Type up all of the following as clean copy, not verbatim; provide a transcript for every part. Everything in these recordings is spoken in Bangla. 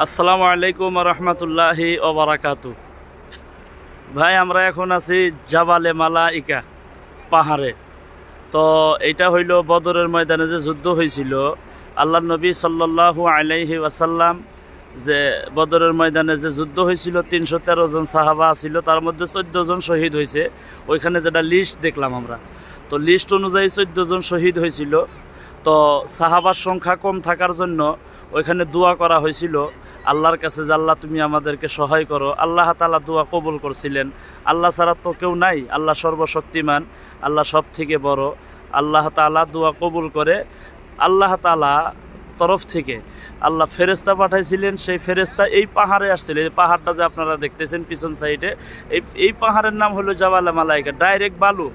আসসালামু আলাইকুম রহমতুল্লাহি ওবারাকাতু। ভাই, আমরা এখন আছি জাবালে মালাইকা পাহাড়ে। তো এটা হইল বদরের ময়দানে যে যুদ্ধ হয়েছিল, আল্লাহ নবী সাল্লাল্লাহু আলাইহি ওয়াসাল্লাম যে বদরের ময়দানে যে যুদ্ধ হয়েছিল ৩১৩ জন সাহাবা ছিল, তার মধ্যে ১৪ জন শহীদ হয়েছে। ওইখানে যেটা লিস্ট দেখলাম আমরা, তো লিস্ট অনুযায়ী ১৪ জন শহীদ হয়েছিল। তো সাহাবার সংখ্যা কম থাকার জন্য ওইখানে দোয়া করা হয়েছিল আল্লাহর কাছে যে আল্লাহ তুমি আমাদেরকে সহায় করো। আল্লাহ তাআলা দোয়া কবুল করছিলেন। আল্লাহ ছাড়া তো কেউ নাই, আল্লাহ সর্বশক্তিমান, আল্লাহ সব থেকে বড়। আল্লাহ তাআলা দোয়া কবুল করে আল্লাহ তাআলা তরফ থেকে আল্লাহ ফেরেস্তা পাঠাইছিলেন। সেই ফেরেস্তা এই পাহাড়ে আসছিল। এই পাহাড়টা যে আপনারা দেখতেছেন পিছন সাইডে, এই পাহাড়ের নাম হলো জাবালে মালাইকা। ডাইরেক্ট বালু,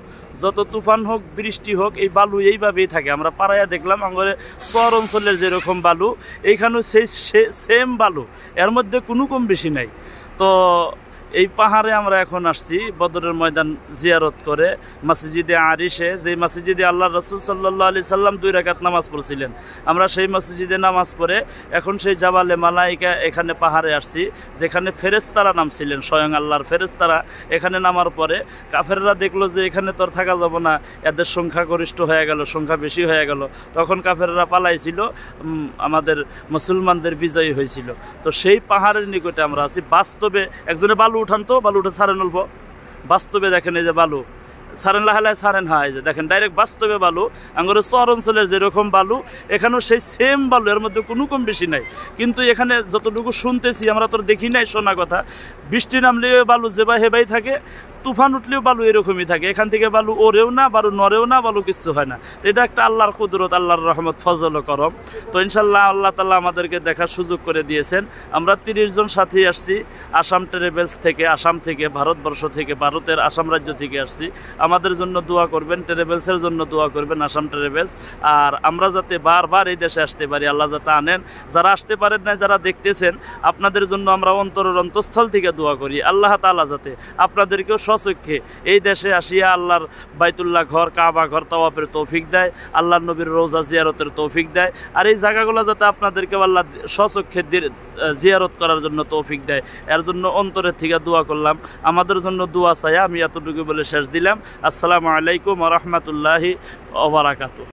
যত তুফান হোক বৃষ্টি হোক, এই বালু এইভাবেই থাকে। আমরা পাড়াইয়া দেখলাম আমাদের শহর অঞ্চলের যেরকম বালু, এইখানেও সেই সেম বালু, এর মধ্যে কোনো কম বেশি নাই। তো এই পাহাড়ে আমরা এখন আসছি বদরের ময়দান জিয়ারত করে মসজিদে আরিশে, যে মসজিদে আল্লাহ রসুল সাল্লাল্লাহু আলাইহি সাল্লাম 2 রাকাত নামাজ পড়ছিলেন। আমরা সেই মসজিদে নামাজ পড়ে এখন সেই জাবালে মালাইকা এখানে পাহাড়ে আসছি, যেখানে ফেরেশতারা নামছিলেন, স্বয়ং আল্লাহর ফেরেশতারা এখানে নামার পরে কাফেররা দেখলো যে এখানে তো থাকা যাবে না, এদের সংখ্যা গরিষ্ঠ হয়ে গেল, সংখ্যা বেশি হয়ে গেল। তখন কাফেররা পালাইছিল, আমাদের মুসলমানদের বিজয়ী হয়েছিল। তো সেই পাহাড়ের নিকটে আমরা আছি। বাস্তবে একজনে বালু উঠান, তো বালু উঠে ছাড়েন অল্প। বাস্তবে দেখেন এই যে বালু সারেন, লাহালায় সারেন। হ্যাঁ, এই যে দেখেন ডাইরেক্ট বাস্তবে বালু। আমাদের শহর অঞ্চলের যেরকম বালু, এখানেও সেই সেম বালু, এর মধ্যে কোনো কম বেশি নাই। কিন্তু এখানে যতটুকু শুনতেছি, আমরা তো দেখি নাই, শোনা কথা, বৃষ্টি নামলে বালু যেবা হেবাই থাকে, তুফান উঠলেও বালু এরকমই থাকে। এখান থেকে বালু ওরেও না, বালু নড়েও না, বালু কিচ্ছু হয় না। তো এটা একটা আল্লাহর কুদরত, আল্লাহর রহমত, ফজল ও করম। তো ইনশাল্লাহ আল্লাহ তাআলা আমাদেরকে দেখার সুযোগ করে দিয়েছেন। আমরা 30 জন সাথী আসছি আসাম ট্রাভেলস থেকে, আসাম থেকে, ভারতবর্ষ থেকে, ভারতের আসাম রাজ্য থেকে আসছি। আমাদের জন্য দোয়া করবেন, ট্রাভেলসের জন্য দোয়া করবেন, আসাম ট্রাভেলস। আর আমরা যাতে বারবার এই দেশে আসতে পারি, আল্লাহ যাতে আনেন। যারা আসতে পারেন না, যারা দেখতেছেন, আপনাদের জন্য আমরা অন্তরের অন্তঃস্থল থেকে দোয়া করি আল্লাহ তাআলা যাতে আপনাদেরকেও স্বচক্ষে এই দেশে আসিয়া আল্লাহর বাইতুল্লাহ ঘর, কাবা ঘর তাওয়াফের তৌফিক দেয়, আল্লাহর নবীর রওজা জিয়ারতের তৌফিক দেয়। আর এই জায়গাগুলো যাতে আপনাদেরকে আল্লাহ স্বচক্ষে জিয়ারত করার জন্য তৌফিক দেয়, এর জন্য অন্তরের থেকে দোয়া করলাম। আমাদের জন্য দোয়া চাই। আমি এতটুকু বলে শেষ দিলাম। আসসালামু আলাইকুম ওয়া রাহমাতুল্লাহি ওয়া বারাকাতুহু।